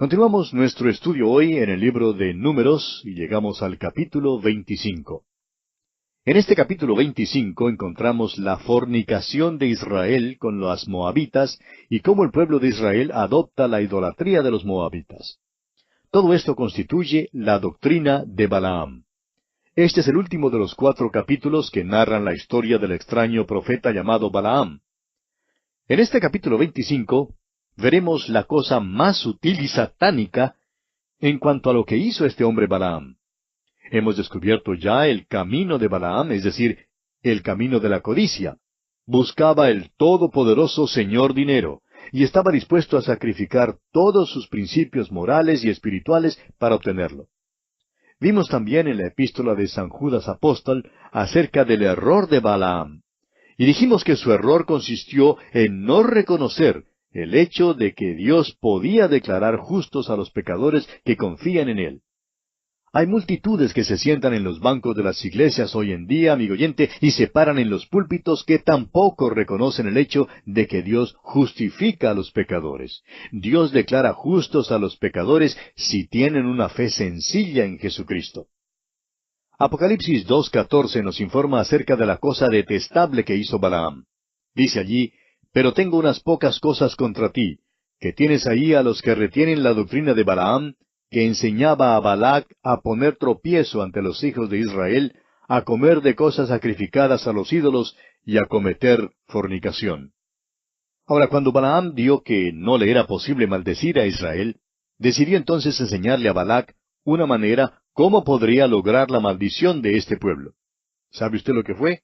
Continuamos nuestro estudio hoy en el libro de Números y llegamos al capítulo 25. En este capítulo 25 encontramos la fornicación de Israel con las moabitas y cómo el pueblo de Israel adopta la idolatría de los moabitas. Todo esto constituye la doctrina de Balaam. Este es el último de los 4 capítulos que narran la historia del extraño profeta llamado Balaam. En este capítulo 25 veremos la cosa más sutil y satánica en cuanto a lo que hizo este hombre Balaam. Hemos descubierto ya el camino de Balaam, es decir, el camino de la codicia. Buscaba el todopoderoso Señor dinero, y estaba dispuesto a sacrificar todos sus principios morales y espirituales para obtenerlo. Vimos también en la epístola de San Judas Apóstol acerca del error de Balaam. Y dijimos que su error consistió en no reconocer el hecho de que Dios podía declarar justos a los pecadores que confían en Él. Hay multitudes que se sientan en los bancos de las iglesias hoy en día, amigo oyente, y se paran en los púlpitos que tampoco reconocen el hecho de que Dios justifica a los pecadores. Dios declara justos a los pecadores si tienen una fe sencilla en Jesucristo. Apocalipsis 2:14 nos informa acerca de la cosa detestable que hizo Balaam. Dice allí, «Pero tengo unas pocas cosas contra ti, que tienes ahí a los que retienen la doctrina de Balaam, que enseñaba a Balac a poner tropiezo ante los hijos de Israel, a comer de cosas sacrificadas a los ídolos y a cometer fornicación». Ahora, cuando Balaam vio que no le era posible maldecir a Israel, decidió entonces enseñarle a Balac una manera cómo podría lograr la maldición de este pueblo. ¿Sabe usted lo que fue?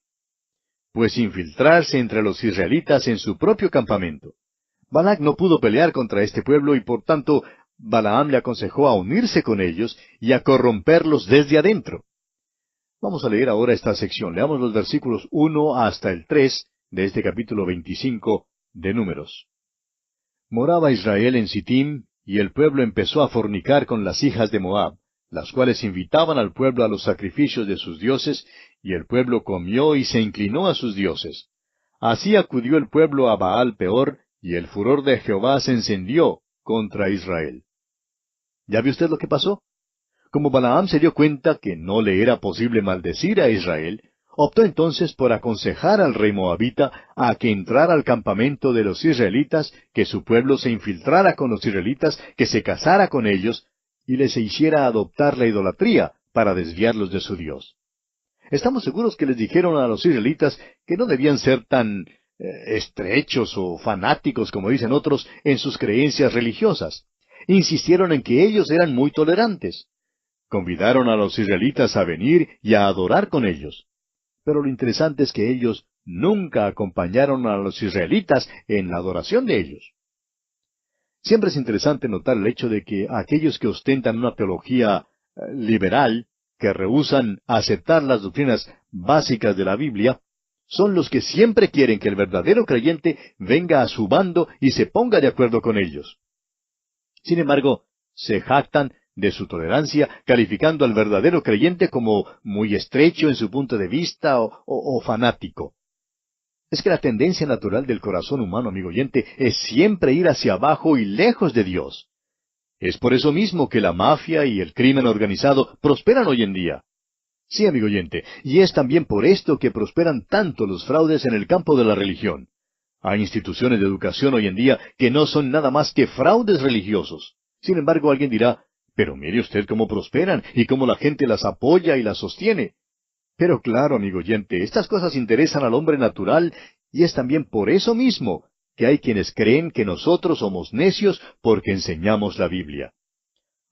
Pues infiltrarse entre los israelitas en su propio campamento. Balac no pudo pelear contra este pueblo y por tanto Balaam le aconsejó a unirse con ellos y a corromperlos desde adentro. Vamos a leer ahora esta sección. Leamos los versículos 1 hasta el 3 de este capítulo 25 de Números. Moraba Israel en Sittim, y el pueblo empezó a fornicar con las hijas de Moab, las cuales invitaban al pueblo a los sacrificios de sus dioses, y el pueblo comió y se inclinó a sus dioses. Así acudió el pueblo a Baal Peor, y el furor de Jehová se encendió contra Israel. ¿Ya vio usted lo que pasó? Como Balaam se dio cuenta que no le era posible maldecir a Israel, optó entonces por aconsejar al rey moabita a que entrara al campamento de los israelitas, que su pueblo se infiltrara con los israelitas, que se casara con ellos, y les hiciera adoptar la idolatría para desviarlos de su Dios. Estamos seguros que les dijeron a los israelitas que no debían ser tan estrechos o fanáticos, como dicen otros, en sus creencias religiosas. Insistieron en que ellos eran muy tolerantes. Convidaron a los israelitas a venir y a adorar con ellos. Pero lo interesante es que ellos nunca acompañaron a los israelitas en la adoración de ellos. Siempre es interesante notar el hecho de que aquellos que ostentan una teología liberal, que rehúsan aceptar las doctrinas básicas de la Biblia, son los que siempre quieren que el verdadero creyente venga a su bando y se ponga de acuerdo con ellos. Sin embargo, se jactan de su tolerancia, calificando al verdadero creyente como muy estrecho en su punto de vista o fanático. Es que la tendencia natural del corazón humano, amigo oyente, es siempre ir hacia abajo y lejos de Dios. Es por eso mismo que la mafia y el crimen organizado prosperan hoy en día. Sí, amigo oyente, y es también por esto que prosperan tanto los fraudes en el campo de la religión. Hay instituciones de educación hoy en día que no son nada más que fraudes religiosos. Sin embargo, alguien dirá, pero mire usted cómo prosperan y cómo la gente las apoya y las sostiene. Pero claro, amigo oyente, estas cosas interesan al hombre natural y es también por eso mismo que hay quienes creen que nosotros somos necios porque enseñamos la Biblia.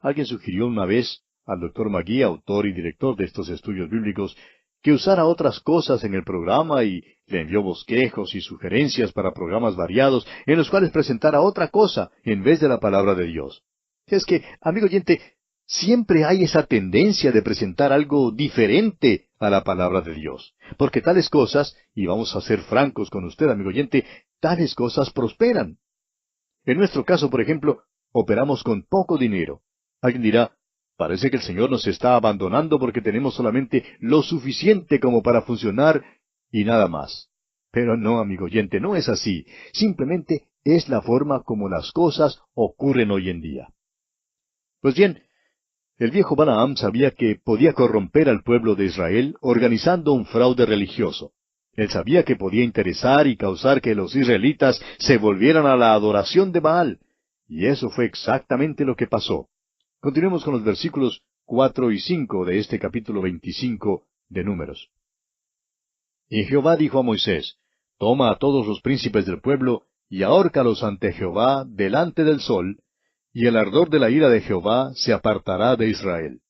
Alguien sugirió una vez al Dr. Magui, autor y director de estos estudios bíblicos, que usara otras cosas en el programa y le envió bosquejos y sugerencias para programas variados en los cuales presentara otra cosa en vez de la palabra de Dios. Es que, amigo oyente, siempre hay esa tendencia de presentar algo diferente a la palabra de Dios. Porque tales cosas, y vamos a ser francos con usted, amigo oyente, tales cosas prosperan. En nuestro caso, por ejemplo, operamos con poco dinero. Alguien dirá, parece que el Señor nos está abandonando porque tenemos solamente lo suficiente como para funcionar y nada más. Pero no, amigo oyente, no es así. Simplemente es la forma como las cosas ocurren hoy en día. Pues bien, el viejo Balaam sabía que podía corromper al pueblo de Israel organizando un fraude religioso. Él sabía que podía interesar y causar que los israelitas se volvieran a la adoración de Baal. Y eso fue exactamente lo que pasó. Continuemos con los versículos 4 y 5 de este capítulo 25 de Números. Y Jehová dijo a Moisés, Toma a todos los príncipes del pueblo, y ahórcalos ante Jehová delante del sol, y el ardor de la ira de Jehová se apartará de Israel.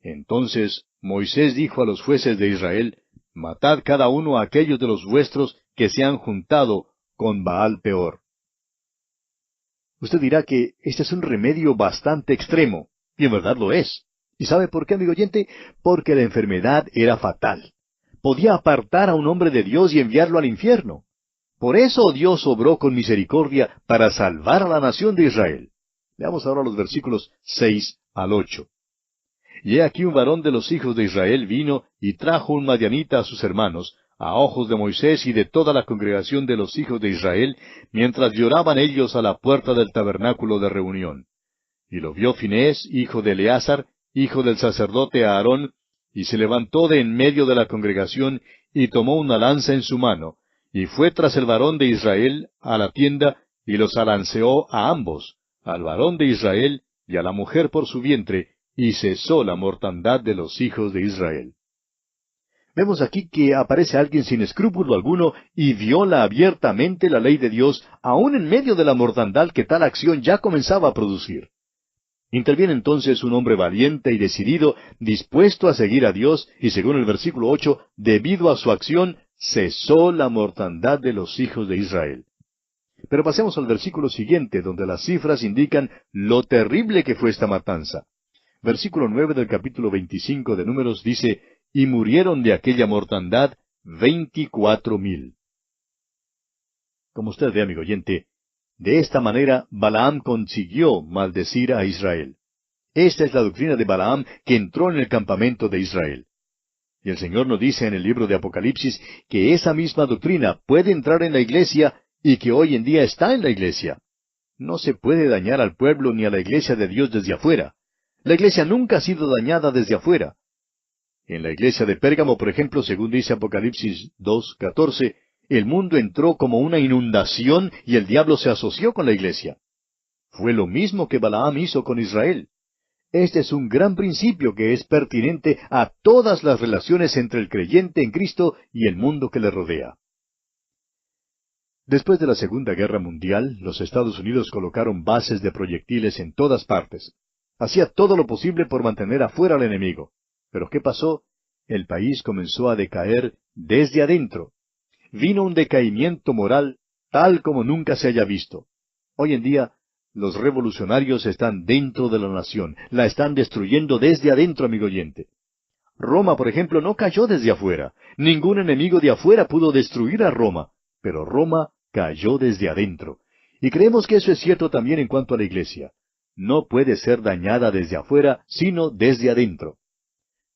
Entonces Moisés dijo a los jueces de Israel, Matad cada uno a aquellos de los vuestros que se han juntado con Baal Peor. Usted dirá que este es un remedio bastante extremo, y en verdad lo es. ¿Y sabe por qué, amigo oyente? Porque la enfermedad era fatal. Podía apartar a un hombre de Dios y enviarlo al infierno. Por eso Dios obró con misericordia para salvar a la nación de Israel. Veamos ahora los versículos 6 al 8. Y he aquí un varón de los hijos de Israel vino y trajo un madianita a sus hermanos, a ojos de Moisés y de toda la congregación de los hijos de Israel, mientras lloraban ellos a la puerta del tabernáculo de reunión. Y lo vio Finés, hijo de Eleazar, hijo del sacerdote Aarón, y se levantó de en medio de la congregación, y tomó una lanza en su mano, y fue tras el varón de Israel a la tienda, y los alanceó a ambos, al varón de Israel y a la mujer por su vientre, y cesó la mortandad de los hijos de Israel. Vemos aquí que aparece alguien sin escrúpulo alguno y viola abiertamente la ley de Dios, aun en medio de la mortandad que tal acción ya comenzaba a producir. Interviene entonces un hombre valiente y decidido, dispuesto a seguir a Dios, y según el versículo 8, debido a su acción, cesó la mortandad de los hijos de Israel. Pero pasemos al versículo siguiente, donde las cifras indican lo terrible que fue esta matanza. Versículo 9 del capítulo 25 de Números dice, y murieron de aquella mortandad 24,000. Como usted ve, amigo oyente, de esta manera Balaam consiguió maldecir a Israel. Esta es la doctrina de Balaam que entró en el campamento de Israel. Y el Señor nos dice en el libro de Apocalipsis que esa misma doctrina puede entrar en la iglesia y que hoy en día está en la iglesia. No se puede dañar al pueblo ni a la iglesia de Dios desde afuera. La iglesia nunca ha sido dañada desde afuera. En la iglesia de Pérgamo, por ejemplo, según dice Apocalipsis 2:14, el mundo entró como una inundación y el diablo se asoció con la iglesia. Fue lo mismo que Balaam hizo con Israel. Este es un gran principio que es pertinente a todas las relaciones entre el creyente en Cristo y el mundo que le rodea. Después de la Segunda Guerra Mundial, los Estados Unidos colocaron bases de proyectiles en todas partes. Hacía todo lo posible por mantener afuera al enemigo. Pero ¿qué pasó? El país comenzó a decaer desde adentro. Vino un decaimiento moral tal como nunca se haya visto. Hoy en día, los revolucionarios están dentro de la nación, la están destruyendo desde adentro, amigo oyente. Roma, por ejemplo, no cayó desde afuera. Ningún enemigo de afuera pudo destruir a Roma, pero Roma cayó desde adentro. Y creemos que eso es cierto también en cuanto a la iglesia. No puede ser dañada desde afuera, sino desde adentro.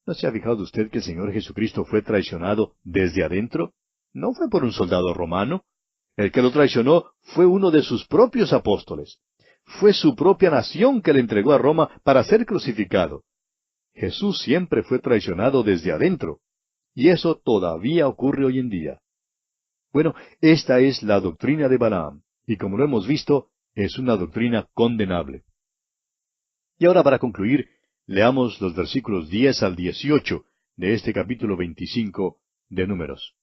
¿No se ha fijado usted que el Señor Jesucristo fue traicionado desde adentro? No fue por un soldado romano. El que lo traicionó fue uno de sus propios apóstoles. Fue su propia nación que le entregó a Roma para ser crucificado. Jesús siempre fue traicionado desde adentro. Y eso todavía ocurre hoy en día. Bueno, esta es la doctrina de Balaam, y como lo hemos visto, es una doctrina condenable. Y ahora para concluir, leamos los versículos 10 al 18 de este capítulo 25 de Números.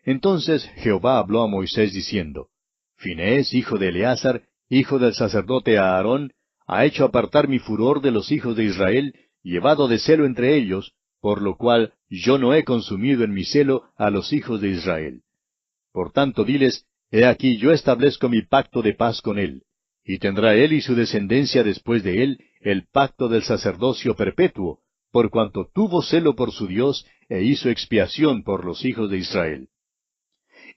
Entonces Jehová habló a Moisés diciendo, Finés, hijo de Eleazar, hijo del sacerdote Aarón, ha hecho apartar mi furor de los hijos de Israel, llevado de celo entre ellos, por lo cual yo no he consumido en mi celo a los hijos de Israel. Por tanto diles, he aquí yo establezco mi pacto de paz con él, y tendrá él y su descendencia después de él el pacto del sacerdocio perpetuo, por cuanto tuvo celo por su Dios e hizo expiación por los hijos de Israel.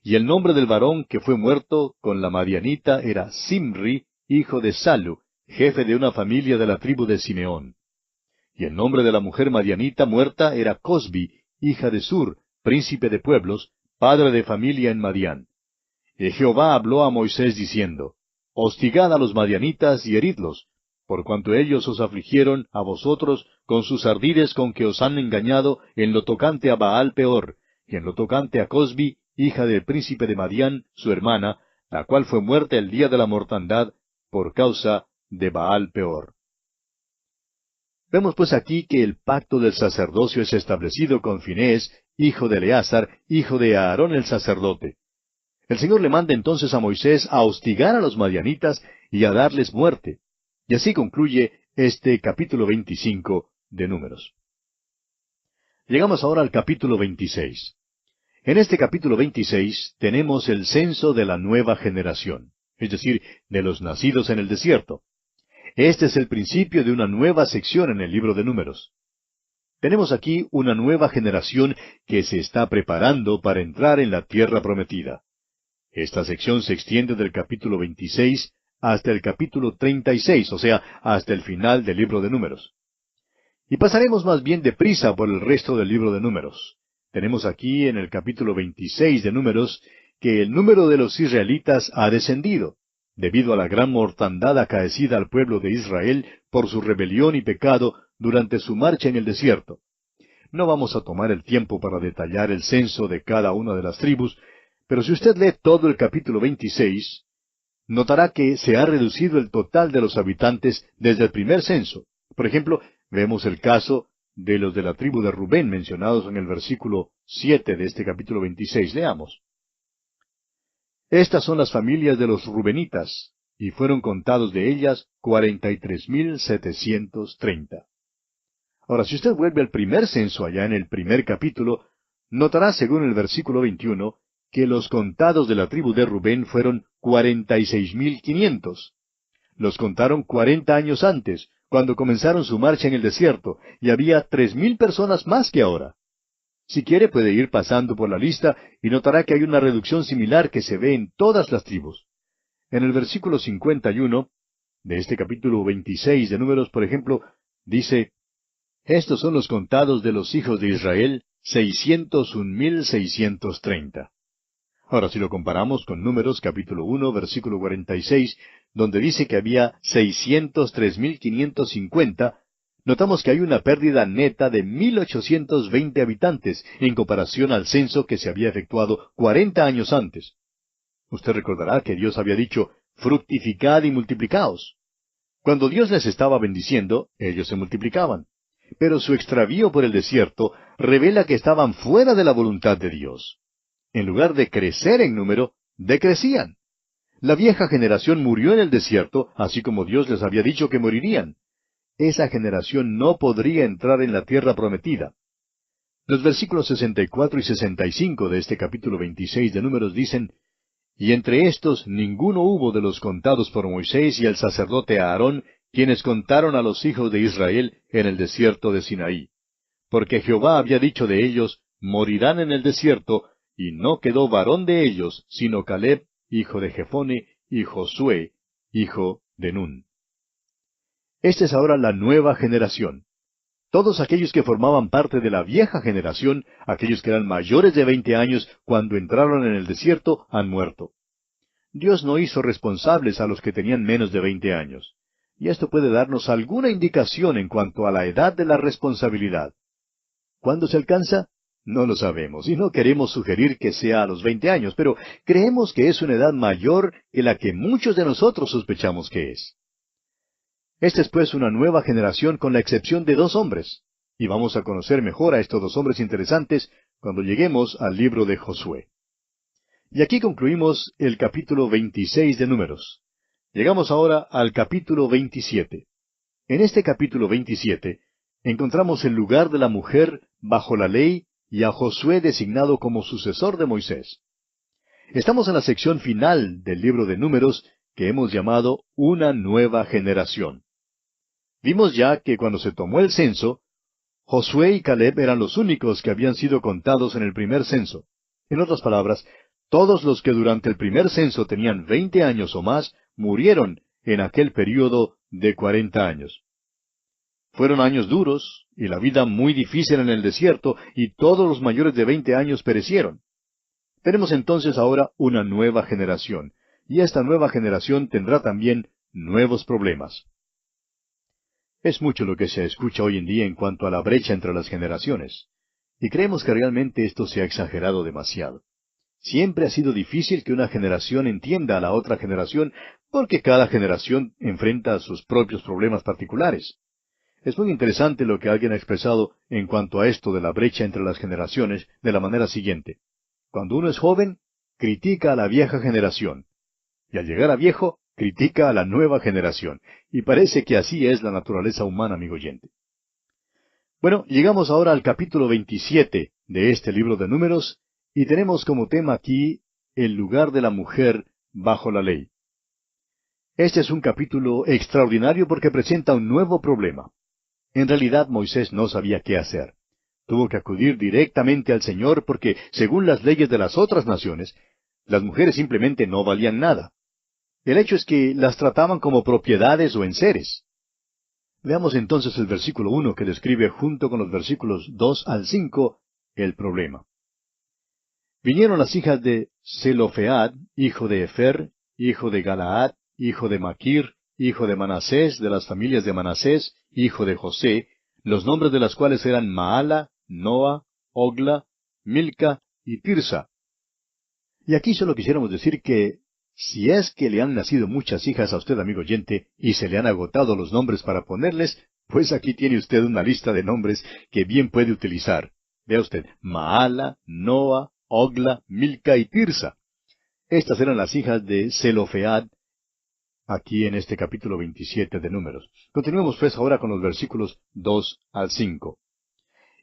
Y el nombre del varón que fue muerto con la madianita era Simri, hijo de Salu, jefe de una familia de la tribu de Simeón. Y el nombre de la mujer madianita muerta era Cosbi, hija de Sur, príncipe de pueblos, padre de familia en Madián. Y Jehová habló a Moisés diciendo, Hostigad a los madianitas y heridlos, por cuanto ellos os afligieron a vosotros con sus ardides con que os han engañado en lo tocante a Baal Peor, y en lo tocante a Cosbi, hija del príncipe de Madián, su hermana, la cual fue muerta el día de la mortandad, por causa de Baal Peor. Vemos pues aquí que el pacto del sacerdocio es establecido con Finés, hijo de Eleazar, hijo de Aarón el sacerdote. El Señor le manda entonces a Moisés a hostigar a los madianitas y a darles muerte. Y así concluye este capítulo 25 de Números. Llegamos ahora al capítulo 26. En este capítulo 26 tenemos el censo de la nueva generación, es decir, de los nacidos en el desierto. Este es el principio de una nueva sección en el libro de Números. Tenemos aquí una nueva generación que se está preparando para entrar en la tierra prometida. Esta sección se extiende del capítulo 26 hasta el capítulo 36, o sea, hasta el final del libro de Números. Y pasaremos más bien deprisa por el resto del libro de Números. Tenemos aquí en el capítulo 26 de Números que el número de los israelitas ha descendido, debido a la gran mortandad acaecida al pueblo de Israel por su rebelión y pecado durante su marcha en el desierto. No vamos a tomar el tiempo para detallar el censo de cada una de las tribus, pero si usted lee todo el capítulo 26, notará que se ha reducido el total de los habitantes desde el primer censo. Por ejemplo, vemos el caso de los de la tribu de Rubén mencionados en el versículo 7 de este capítulo 26. Leamos. Estas son las familias de los rubenitas, y fueron contados de ellas 43,730. Ahora, si usted vuelve al primer censo allá en el primer capítulo, notará, según el versículo 21, que los contados de la tribu de Rubén fueron 46,500. Los contaron 40 años antes, cuando comenzaron su marcha en el desierto, y había 3,000 personas más que ahora. Si quiere puede ir pasando por la lista y notará que hay una reducción similar que se ve en todas las tribus. En el versículo 51 de este capítulo 26 de Números, por ejemplo, dice, estos son los contados de los hijos de Israel, 601,630. Ahora, si lo comparamos con Números capítulo 1, versículo 46, donde dice que había 603,550, notamos que hay una pérdida neta de 1,820 habitantes en comparación al censo que se había efectuado 40 años antes. Usted recordará que Dios había dicho, fructificad y multiplicaos. Cuando Dios les estaba bendiciendo, ellos se multiplicaban. Pero su extravío por el desierto revela que estaban fuera de la voluntad de Dios. En lugar de crecer en número, decrecían. La vieja generación murió en el desierto, así como Dios les había dicho que morirían. Esa generación no podría entrar en la tierra prometida. Los versículos 64 y 65 de este capítulo 26 de Números dicen, y entre estos ninguno hubo de los contados por Moisés y el sacerdote Aarón, quienes contaron a los hijos de Israel en el desierto de Sinaí. Porque Jehová había dicho de ellos, morirán en el desierto, y no quedó varón de ellos, sino Caleb, hijo de Jefone, y Josué, hijo de Nun. Esta es ahora la nueva generación. Todos aquellos que formaban parte de la vieja generación, aquellos que eran mayores de 20 años cuando entraron en el desierto, han muerto. Dios no hizo responsables a los que tenían menos de 20 años. Y esto puede darnos alguna indicación en cuanto a la edad de la responsabilidad. ¿Cuándo se alcanza? No lo sabemos, y no queremos sugerir que sea a los 20 años, pero creemos que es una edad mayor que la que muchos de nosotros sospechamos que es. Esta es pues una nueva generación con la excepción de 2 hombres, y vamos a conocer mejor a estos 2 hombres interesantes cuando lleguemos al libro de Josué. Y aquí concluimos el capítulo 26 de Números. Llegamos ahora al capítulo 27. En este capítulo 27 encontramos el lugar de la mujer bajo la ley y a Josué designado como sucesor de Moisés. Estamos en la sección final del libro de Números que hemos llamado una nueva generación. Vimos ya que cuando se tomó el censo, Josué y Caleb eran los únicos que habían sido contados en el primer censo. En otras palabras, todos los que durante el primer censo tenían 20 años o más murieron en aquel período de 40 años. Fueron años duros y la vida muy difícil en el desierto, y todos los mayores de 20 años perecieron. Tenemos entonces ahora una nueva generación, y esta nueva generación tendrá también nuevos problemas. Es mucho lo que se escucha hoy en día en cuanto a la brecha entre las generaciones, y creemos que realmente esto se ha exagerado demasiado. Siempre ha sido difícil que una generación entienda a la otra generación porque cada generación enfrenta sus propios problemas particulares. Es muy interesante lo que alguien ha expresado en cuanto a esto de la brecha entre las generaciones de la manera siguiente. Cuando uno es joven, critica a la vieja generación, y al llegar a viejo, critica a la nueva generación. Y parece que así es la naturaleza humana, amigo oyente. Bueno, llegamos ahora al capítulo 27 de este libro de Números, y tenemos como tema aquí el lugar de la mujer bajo la ley. Este es un capítulo extraordinario porque presenta un nuevo problema. En realidad Moisés no sabía qué hacer. Tuvo que acudir directamente al Señor porque, según las leyes de las otras naciones, las mujeres simplemente no valían nada. El hecho es que las trataban como propiedades o enseres. Veamos entonces el versículo 1 que describe junto con los versículos 2 al 5 el problema. Vinieron las hijas de Zelofead, hijo de Efer, hijo de Galaad, hijo de Maquir, hijo de Manasés, de las familias de Manasés, hijo de José, los nombres de las cuales eran Maala, Noa, Ogla, Milca y Tirsa. Y aquí solo quisiéramos decir que, si es que le han nacido muchas hijas a usted, amigo oyente, y se le han agotado los nombres para ponerles, pues aquí tiene usted una lista de nombres que bien puede utilizar. Vea usted, Maala, Noa, Ogla, Milca y Tirsa. Estas eran las hijas de Zelofead, aquí en este capítulo 27 de Números. Continuemos pues ahora con los versículos 2 al 5.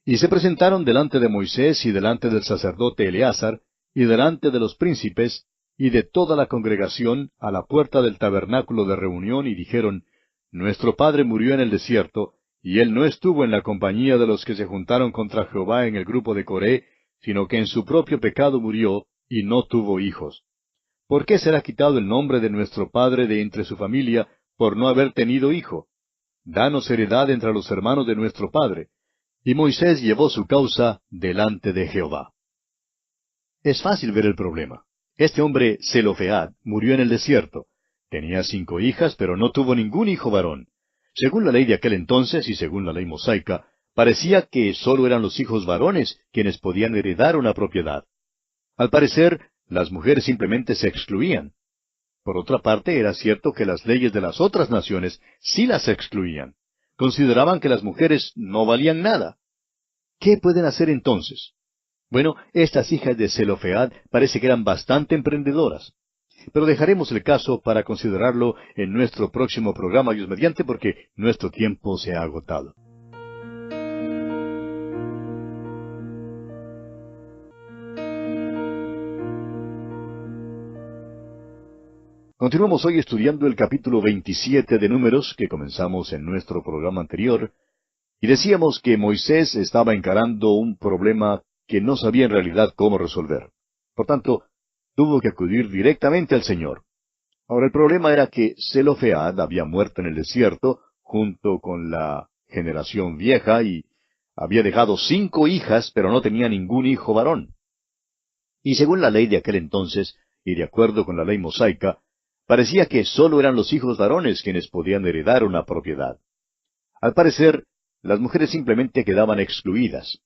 Y se presentaron delante de Moisés y delante del sacerdote Eleazar, y delante de los príncipes, y de toda la congregación, a la puerta del tabernáculo de reunión, y dijeron, Nuestro padre murió en el desierto, y él no estuvo en la compañía de los que se juntaron contra Jehová en el grupo de Coré, sino que en su propio pecado murió, y no tuvo hijos. ¿Por qué será quitado el nombre de nuestro padre de entre su familia, por no haber tenido hijo? Danos heredad entre los hermanos de nuestro padre. Y Moisés llevó su causa delante de Jehová. Es fácil ver el problema. Este hombre, Zelofead, murió en el desierto. Tenía 5 hijas, pero no tuvo ningún hijo varón. Según la ley de aquel entonces y según la ley mosaica, parecía que sólo eran los hijos varones quienes podían heredar una propiedad. Al parecer, las mujeres simplemente se excluían. Por otra parte, era cierto que las leyes de las otras naciones sí las excluían. Consideraban que las mujeres no valían nada. ¿Qué pueden hacer entonces? Bueno, estas hijas de Zelofead parece que eran bastante emprendedoras. Pero dejaremos el caso para considerarlo en nuestro próximo programa, Dios mediante, porque nuestro tiempo se ha agotado. Continuamos hoy estudiando el capítulo 27 de Números, que comenzamos en nuestro programa anterior, y decíamos que Moisés estaba encarando un problema que no sabía en realidad cómo resolver. Por tanto, tuvo que acudir directamente al Señor. Ahora, el problema era que Zelofead había muerto en el desierto, junto con la generación vieja, y había dejado 5 hijas, pero no tenía ningún hijo varón. Y según la ley de aquel entonces, y de acuerdo con la ley mosaica, parecía que sólo eran los hijos varones quienes podían heredar una propiedad. Al parecer, las mujeres simplemente quedaban excluidas.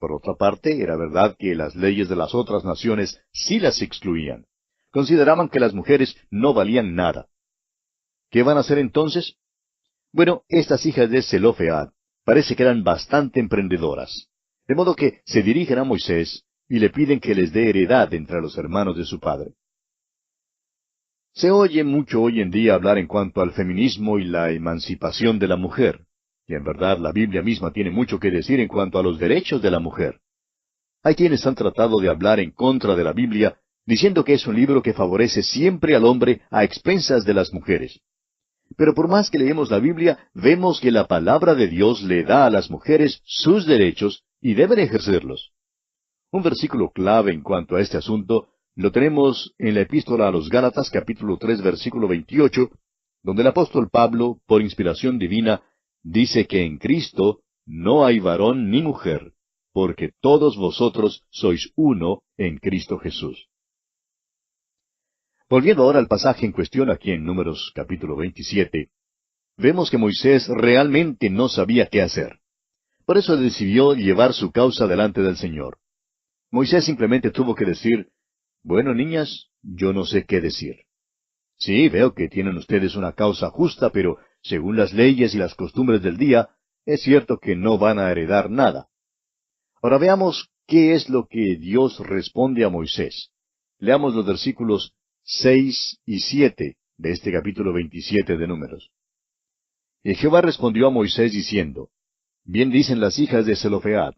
Por otra parte, era verdad que las leyes de las otras naciones sí las excluían. Consideraban que las mujeres no valían nada. ¿Qué van a hacer entonces? Bueno, estas hijas de Zelofead parece que eran bastante emprendedoras. De modo que se dirigen a Moisés y le piden que les dé heredad entre los hermanos de su padre. Se oye mucho hoy en día hablar en cuanto al feminismo y la emancipación de la mujer. Y en verdad la Biblia misma tiene mucho que decir en cuanto a los derechos de la mujer. Hay quienes han tratado de hablar en contra de la Biblia, diciendo que es un libro que favorece siempre al hombre a expensas de las mujeres. Pero por más que leemos la Biblia, vemos que la palabra de Dios le da a las mujeres sus derechos y deben ejercerlos. Un versículo clave en cuanto a este asunto lo tenemos en la epístola a los Gálatas, capítulo 3, versículo 28, donde el apóstol Pablo, por inspiración divina, dice que en Cristo no hay varón ni mujer, porque todos vosotros sois uno en Cristo Jesús. Volviendo ahora al pasaje en cuestión aquí en Números capítulo 27, vemos que Moisés realmente no sabía qué hacer. Por eso decidió llevar su causa delante del Señor. Moisés simplemente tuvo que decir, bueno, niñas, yo no sé qué decir. Sí, veo que tienen ustedes una causa justa, pero según las leyes y las costumbres del día, es cierto que no van a heredar nada. Ahora veamos qué es lo que Dios responde a Moisés. Leamos los versículos 6 y 7 de este capítulo 27 de Números. Y Jehová respondió a Moisés diciendo, bien dicen las hijas de Zelofead,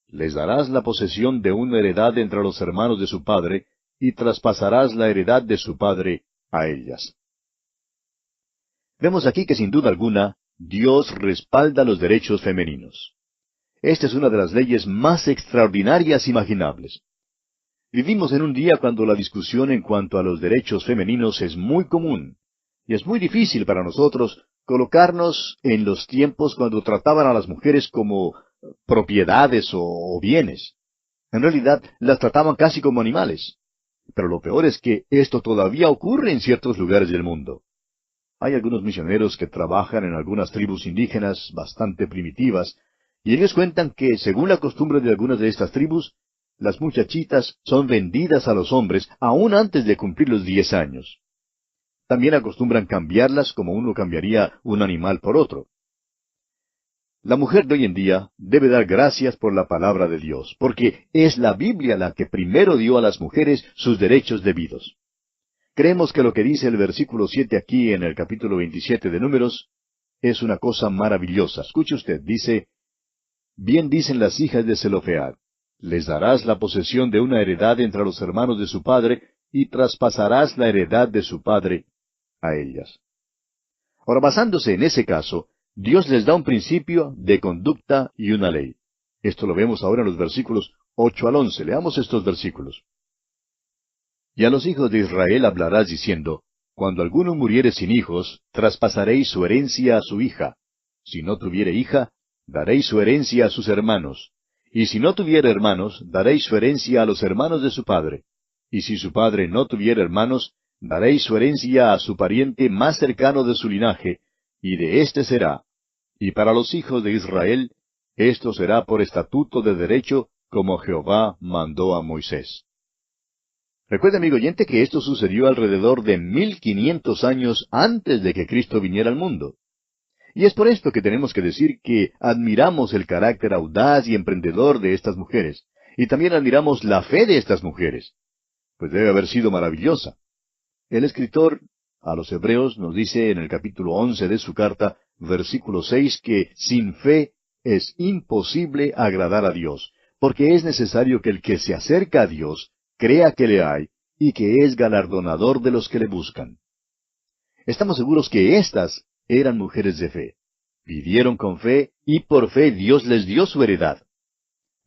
les darás la posesión de una heredad entre los hermanos de su padre, y traspasarás la heredad de su padre a ellas. Vemos aquí que sin duda alguna, Dios respalda los derechos femeninos. Esta es una de las leyes más extraordinarias imaginables. Vivimos en un día cuando la discusión en cuanto a los derechos femeninos es muy común, y es muy difícil para nosotros colocarnos en los tiempos cuando trataban a las mujeres como propiedades o bienes. En realidad, las trataban casi como animales. Pero lo peor es que esto todavía ocurre en ciertos lugares del mundo. Hay algunos misioneros que trabajan en algunas tribus indígenas bastante primitivas, y ellos cuentan que, según la costumbre de algunas de estas tribus, las muchachitas son vendidas a los hombres aún antes de cumplir los 10 años. También acostumbran cambiarlas como uno cambiaría un animal por otro. La mujer de hoy en día debe dar gracias por la palabra de Dios, porque es la Biblia la que primero dio a las mujeres sus derechos debidos. Creemos que lo que dice el versículo 7 aquí en el capítulo 27 de Números es una cosa maravillosa. Escuche usted, dice, bien dicen las hijas de Zelofead, les darás la posesión de una heredad entre los hermanos de su padre, y traspasarás la heredad de su padre a ellas. Ahora, basándose en ese caso, Dios les da un principio de conducta y una ley. Esto lo vemos ahora en los versículos 8 al 11. Leamos estos versículos. Y a los hijos de Israel hablarás diciendo, cuando alguno muriere sin hijos, traspasaréis su herencia a su hija. Si no tuviere hija, daréis su herencia a sus hermanos. Y si no tuviere hermanos, daréis su herencia a los hermanos de su padre. Y si su padre no tuviere hermanos, daréis su herencia a su pariente más cercano de su linaje, y de éste será. Y para los hijos de Israel, esto será por estatuto de derecho, como Jehová mandó a Moisés. Recuerde, amigo oyente, que esto sucedió alrededor de 1500 años antes de que Cristo viniera al mundo. Y es por esto que tenemos que decir que admiramos el carácter audaz y emprendedor de estas mujeres, y también admiramos la fe de estas mujeres, pues debe haber sido maravillosa. El escritor a los Hebreos nos dice en el capítulo 11 de su carta, versículo 6, que sin fe es imposible agradar a Dios, porque es necesario que el que se acerca a Dios crea que le hay, y que es galardonador de los que le buscan. Estamos seguros que éstas eran mujeres de fe. Vivieron con fe, y por fe Dios les dio su heredad.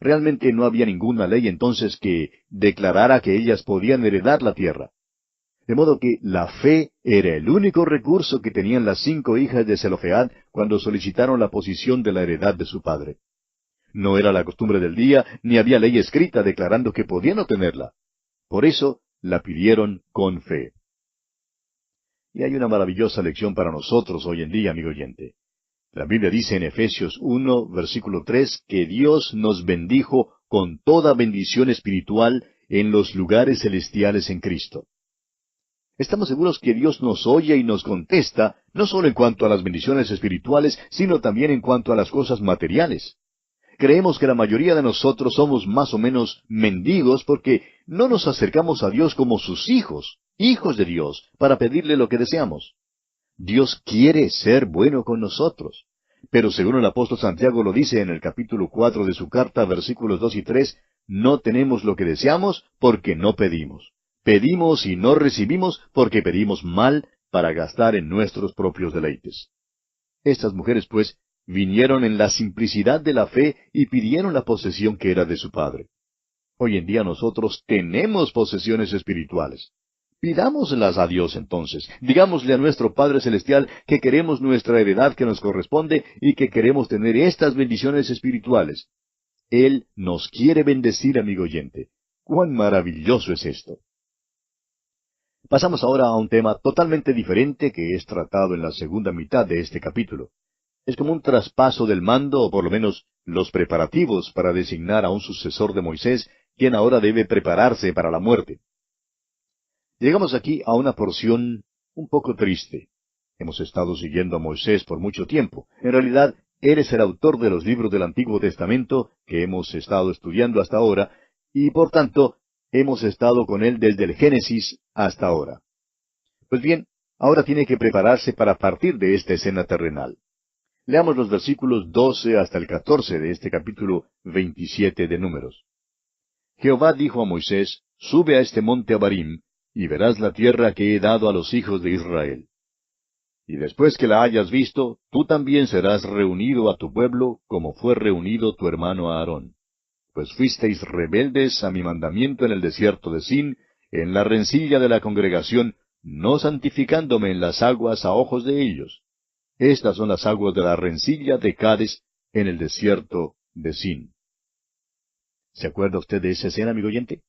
Realmente no había ninguna ley entonces que declarara que ellas podían heredar la tierra. De modo que la fe era el único recurso que tenían las 5 hijas de Zelofead cuando solicitaron la posesión de la heredad de su padre. No era la costumbre del día, ni había ley escrita declarando que podían obtenerla. Por eso la pidieron con fe. Y hay una maravillosa lección para nosotros hoy en día, amigo oyente. La Biblia dice en Efesios 1, versículo 3, que Dios nos bendijo con toda bendición espiritual en los lugares celestiales en Cristo. Estamos seguros que Dios nos oye y nos contesta, no solo en cuanto a las bendiciones espirituales, sino también en cuanto a las cosas materiales. Creemos que la mayoría de nosotros somos más o menos mendigos porque no nos acercamos a Dios como sus hijos, hijos de Dios, para pedirle lo que deseamos. Dios quiere ser bueno con nosotros. Pero según el apóstol Santiago lo dice en el capítulo 4 de su carta, versículos 2 y 3, no tenemos lo que deseamos porque no pedimos. Pedimos y no recibimos porque pedimos mal para gastar en nuestros propios deleites. Estas mujeres, pues, vinieron en la simplicidad de la fe y pidieron la posesión que era de su padre. Hoy en día nosotros tenemos posesiones espirituales. Pidámoslas a Dios entonces. Digámosle a nuestro Padre Celestial que queremos nuestra heredad que nos corresponde y que queremos tener estas bendiciones espirituales. Él nos quiere bendecir, amigo oyente. ¡Cuán maravilloso es esto! Pasamos ahora a un tema totalmente diferente que es tratado en la segunda mitad de este capítulo. Es como un traspaso del mando, o por lo menos los preparativos para designar a un sucesor de Moisés, quien ahora debe prepararse para la muerte. Llegamos aquí a una porción un poco triste. Hemos estado siguiendo a Moisés por mucho tiempo. En realidad, él es el autor de los libros del Antiguo Testamento que hemos estado estudiando hasta ahora, y por tanto, hemos estado con él desde el Génesis hasta ahora. Pues bien, ahora tiene que prepararse para partir de esta escena terrenal. Leamos los versículos 12 hasta el 14 de este capítulo 27 de Números. Jehová dijo a Moisés, sube a este monte Abarim, y verás la tierra que he dado a los hijos de Israel. Y después que la hayas visto, tú también serás reunido a tu pueblo, como fue reunido tu hermano Aarón. Pues fuisteis rebeldes a mi mandamiento en el desierto de Sin, en la rencilla de la congregación, no santificándome en las aguas a ojos de ellos. Estas son las aguas de la rencilla de Cades, en el desierto de Sin. ¿Se acuerda usted de esa escena, amigo oyente?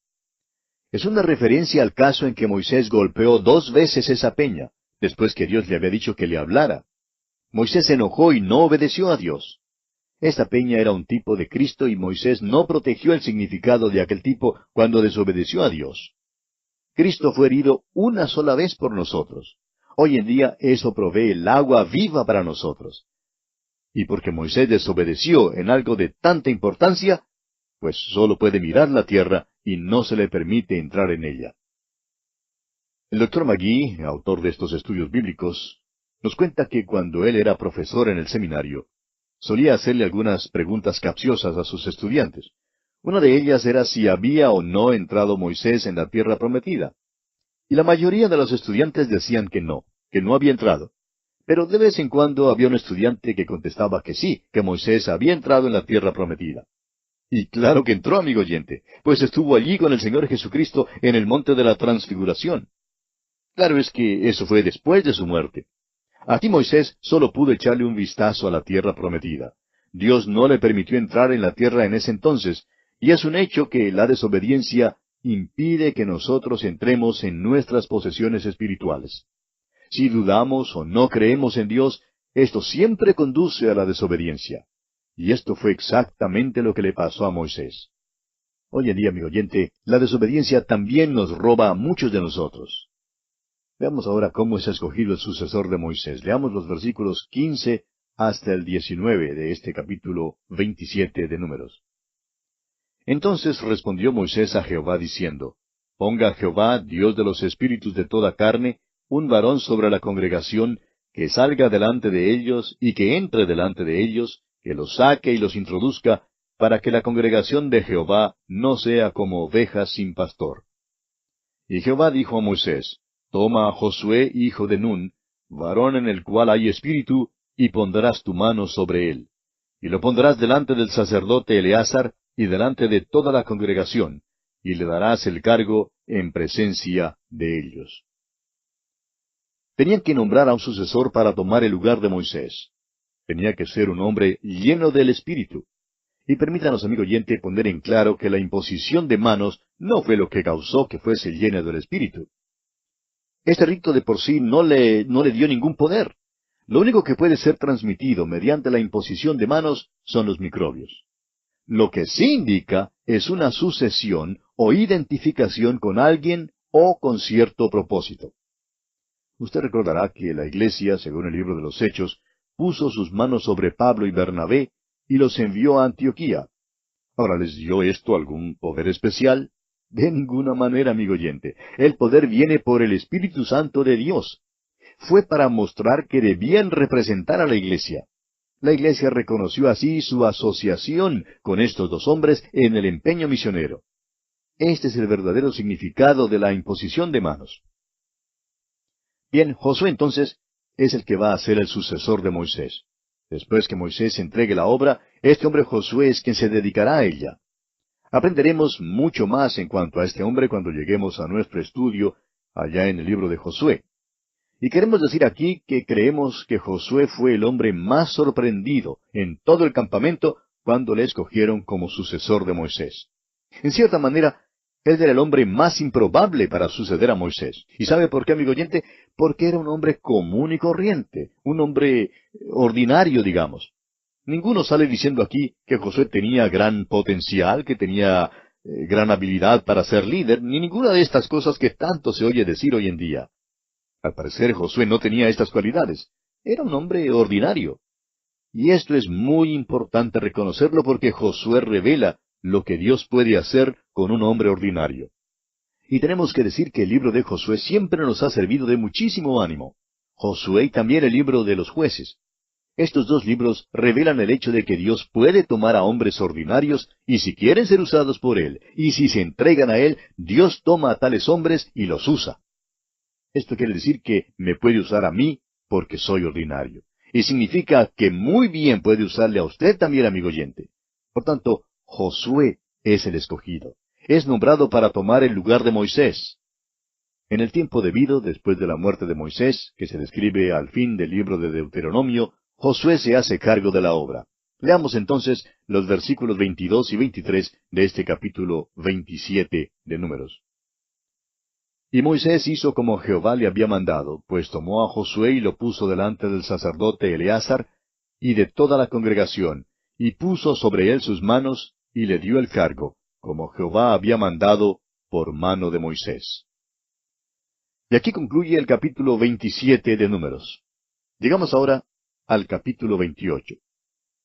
Es una referencia al caso en que Moisés golpeó 2 veces esa peña, después que Dios le había dicho que le hablara. Moisés se enojó y no obedeció a Dios. Esta peña era un tipo de Cristo y Moisés no protegió el significado de aquel tipo cuando desobedeció a Dios. Cristo fue herido una sola vez por nosotros. Hoy en día eso provee el agua viva para nosotros. Y porque Moisés desobedeció en algo de tanta importancia, pues solo puede mirar la tierra y no se le permite entrar en ella. El doctor Magee, autor de estos estudios bíblicos, nos cuenta que cuando él era profesor en el seminario, solía hacerle algunas preguntas capciosas a sus estudiantes. Una de ellas era si había o no entrado Moisés en la tierra prometida. Y la mayoría de los estudiantes decían que no había entrado. Pero de vez en cuando había un estudiante que contestaba que sí, que Moisés había entrado en la tierra prometida. Y claro que entró, amigo oyente, pues estuvo allí con el Señor Jesucristo en el monte de la Transfiguración. Claro es que eso fue después de su muerte. Aquí Moisés solo pudo echarle un vistazo a la tierra prometida. Dios no le permitió entrar en la tierra en ese entonces, y es un hecho que la desobediencia impide que nosotros entremos en nuestras posesiones espirituales. Si dudamos o no creemos en Dios, esto siempre conduce a la desobediencia. Y esto fue exactamente lo que le pasó a Moisés. Hoy en día, amigo oyente, la desobediencia también nos roba a muchos de nosotros. Veamos ahora cómo es escogido el sucesor de Moisés. Leamos los versículos 15 hasta el 19 de este capítulo 27 de Números. Entonces respondió Moisés a Jehová diciendo, Ponga Jehová, Dios de los espíritus de toda carne, un varón sobre la congregación, que salga delante de ellos y que entre delante de ellos, que los saque y los introduzca, para que la congregación de Jehová no sea como ovejas sin pastor. Y Jehová dijo a Moisés, Toma a Josué, hijo de Nun, varón en el cual hay espíritu, y pondrás tu mano sobre él. Y lo pondrás delante del sacerdote Eleazar, y delante de toda la congregación, y le darás el cargo en presencia de ellos. Tenían que nombrar a un sucesor para tomar el lugar de Moisés. Tenía que ser un hombre lleno del Espíritu. Y permítanos, amigo oyente, poner en claro que la imposición de manos no fue lo que causó que fuese lleno del Espíritu. Este rito de por sí no le dio ningún poder. Lo único que puede ser transmitido mediante la imposición de manos son los microbios. Lo que sí indica es una sucesión o identificación con alguien o con cierto propósito. Usted recordará que la Iglesia, según el libro de los Hechos, puso sus manos sobre Pablo y Bernabé y los envió a Antioquía. Ahora, ¿les dio esto algún poder especial? De ninguna manera, amigo oyente. El poder viene por el Espíritu Santo de Dios. Fue para mostrar que debían representar a la Iglesia. La Iglesia reconoció así su asociación con estos 2 hombres en el empeño misionero. Este es el verdadero significado de la imposición de manos. Bien, Josué entonces es el que va a ser el sucesor de Moisés. Después que Moisés entregue la obra, este hombre Josué es quien se dedicará a ella. Aprenderemos mucho más en cuanto a este hombre cuando lleguemos a nuestro estudio allá en el libro de Josué. Y queremos decir aquí que creemos que Josué fue el hombre más sorprendido en todo el campamento cuando le escogieron como sucesor de Moisés. En cierta manera, Él era el hombre más improbable para suceder a Moisés. ¿Y sabe por qué, amigo oyente? Porque era un hombre común y corriente, un hombre ordinario, digamos. Ninguno sale diciendo aquí que Josué tenía gran potencial, que tenía gran habilidad para ser líder, ni ninguna de estas cosas que tanto se oye decir hoy en día. Al parecer Josué no tenía estas cualidades. Era un hombre ordinario. Y esto es muy importante reconocerlo porque Josué revela lo que Dios puede hacer con un hombre ordinario. Y tenemos que decir que el libro de Josué siempre nos ha servido de muchísimo ánimo. Josué y también el libro de los jueces. Estos dos libros revelan el hecho de que Dios puede tomar a hombres ordinarios y si quieren ser usados por Él, y si se entregan a Él, Dios toma a tales hombres y los usa. Esto quiere decir que me puede usar a mí porque soy ordinario. Y significa que muy bien puede usarle a usted también, amigo oyente. Por tanto, Josué es el escogido. Es nombrado para tomar el lugar de Moisés. En el tiempo debido, después de la muerte de Moisés, que se describe al fin del libro de Deuteronomio, Josué se hace cargo de la obra. Leamos entonces los versículos 22 y 23 de este capítulo 27 de Números. Y Moisés hizo como Jehová le había mandado, pues tomó a Josué y lo puso delante del sacerdote Eleazar y de toda la congregación, y puso sobre él sus manos, y le dio el cargo, como Jehová había mandado por mano de Moisés. Y aquí concluye el capítulo 27 de Números. Llegamos ahora al capítulo 28.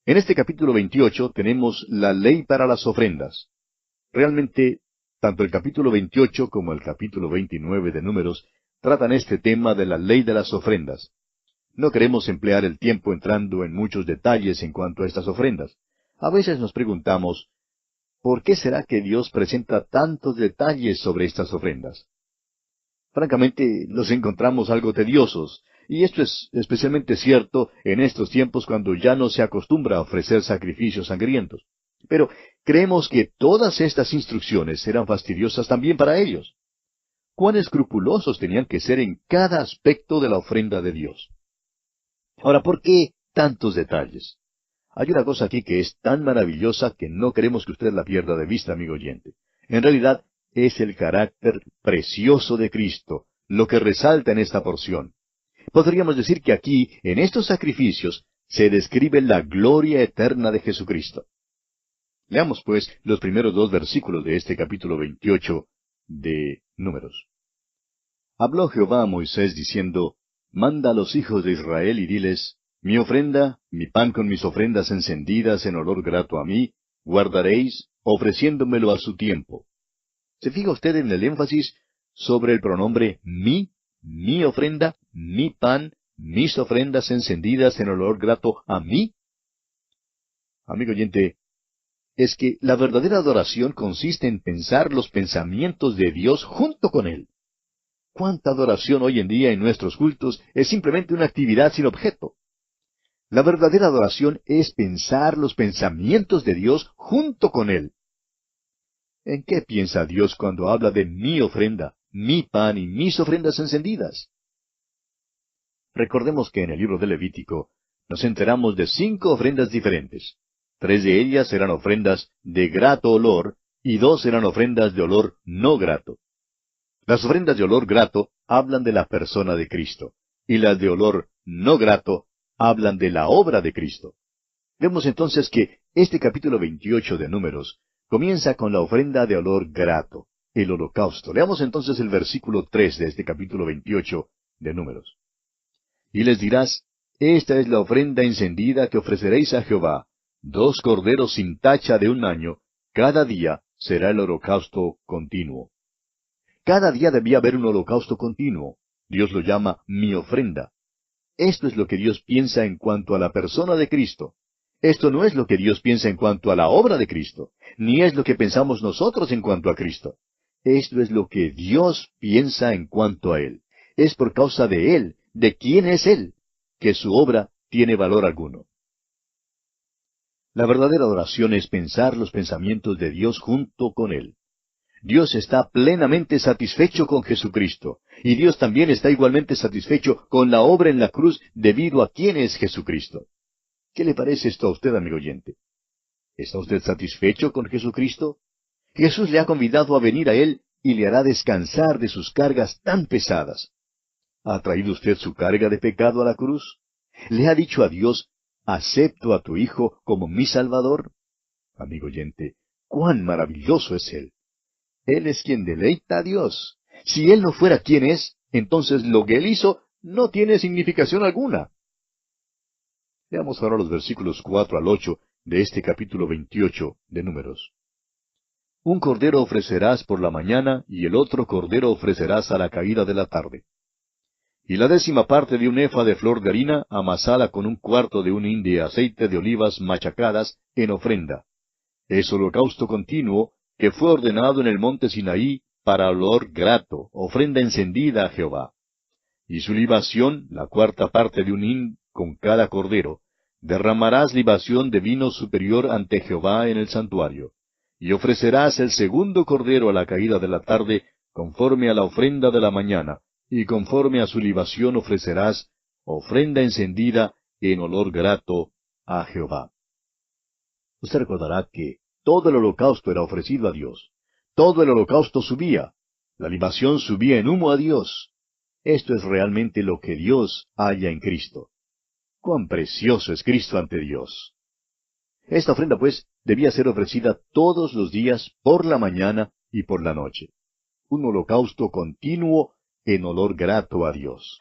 En este capítulo 28 tenemos la ley para las ofrendas. Realmente, tanto el capítulo 28 como el capítulo 29 de Números tratan este tema de la ley de las ofrendas. No queremos emplear el tiempo entrando en muchos detalles en cuanto a estas ofrendas. A veces nos preguntamos, ¿por qué será que Dios presenta tantos detalles sobre estas ofrendas? Francamente, los encontramos algo tediosos, y esto es especialmente cierto en estos tiempos cuando ya no se acostumbra a ofrecer sacrificios sangrientos. Pero creemos que todas estas instrucciones eran fastidiosas también para ellos. Cuán escrupulosos tenían que ser en cada aspecto de la ofrenda de Dios. Ahora, ¿por qué tantos detalles? Hay una cosa aquí que es tan maravillosa que no queremos que usted la pierda de vista, amigo oyente. En realidad, es el carácter precioso de Cristo, lo que resalta en esta porción. Podríamos decir que aquí, en estos sacrificios, se describe la gloria eterna de Jesucristo. Leamos, pues, los primeros dos versículos de este capítulo 28 de Números. Habló Jehová a Moisés diciendo, Manda a los hijos de Israel y diles, Mi ofrenda, mi pan con mis ofrendas encendidas en olor grato a mí, guardaréis, ofreciéndomelo a su tiempo. ¿Se fija usted en el énfasis sobre el pronombre mi ofrenda, mi pan, mis ofrendas encendidas en olor grato a mí? Amigo oyente, es que la verdadera adoración consiste en pensar los pensamientos de Dios junto con Él. ¿Cuánta adoración hoy en día en nuestros cultos es simplemente una actividad sin objeto? La verdadera adoración es pensar los pensamientos de Dios junto con Él. ¿En qué piensa Dios cuando habla de mi ofrenda, mi pan y mis ofrendas encendidas? Recordemos que en el libro de Levítico nos enteramos de 5 ofrendas diferentes. 3 de ellas eran ofrendas de grato olor y 2 eran ofrendas de olor no grato. Las ofrendas de olor grato hablan de la persona de Cristo, y las de olor no grato hablan de la obra de Cristo. Vemos entonces que este capítulo 28 de Números comienza con la ofrenda de olor grato, el holocausto. Leamos entonces el versículo 3 de este capítulo 28 de Números. Y les dirás, esta es la ofrenda encendida que ofreceréis a Jehová, 2 corderos sin tacha de 1 año, cada día será el holocausto continuo. Cada día debía haber un holocausto continuo. Dios lo llama mi ofrenda. Esto es lo que Dios piensa en cuanto a la persona de Cristo. Esto no es lo que Dios piensa en cuanto a la obra de Cristo, ni es lo que pensamos nosotros en cuanto a Cristo. Esto es lo que Dios piensa en cuanto a Él. Es por causa de Él, de quién es Él, que su obra tiene valor alguno. La verdadera adoración es pensar los pensamientos de Dios junto con Él. Dios está plenamente satisfecho con Jesucristo, y Dios también está igualmente satisfecho con la obra en la cruz debido a quién es Jesucristo. ¿Qué le parece esto a usted, amigo oyente? ¿Está usted satisfecho con Jesucristo? Jesús le ha convidado a venir a Él y le hará descansar de sus cargas tan pesadas. ¿Ha traído usted su carga de pecado a la cruz? ¿Le ha dicho a Dios, acepto a tu Hijo como mi Salvador? Amigo oyente, cuán maravilloso es Él. Él es quien deleita a Dios. Si Él no fuera quien es, entonces lo que Él hizo no tiene significación alguna. Veamos ahora los versículos 4 al 8 de este capítulo 28 de Números. Un cordero ofrecerás por la mañana, y el otro cordero ofrecerás a la caída de la tarde. Y la 10ª parte de un efa de flor de harina, amasada con un cuarto de un hin de aceite de olivas machacadas en ofrenda. Es holocausto continuo, que fue ordenado en el monte Sinaí para olor grato, ofrenda encendida a Jehová. Y su libación, la 4ª parte de un hin con cada cordero. Derramarás libación de vino superior ante Jehová en el santuario. Y ofrecerás el 2º cordero a la caída de la tarde, conforme a la ofrenda de la mañana, y conforme a su libación ofrecerás ofrenda encendida en olor grato a Jehová. Usted recordará que todo el holocausto era ofrecido a Dios. Todo el holocausto subía. La libación subía en humo a Dios. Esto es realmente lo que Dios halla en Cristo. ¡Cuán precioso es Cristo ante Dios! Esta ofrenda, pues, debía ser ofrecida todos los días por la mañana y por la noche. Un holocausto continuo en olor grato a Dios.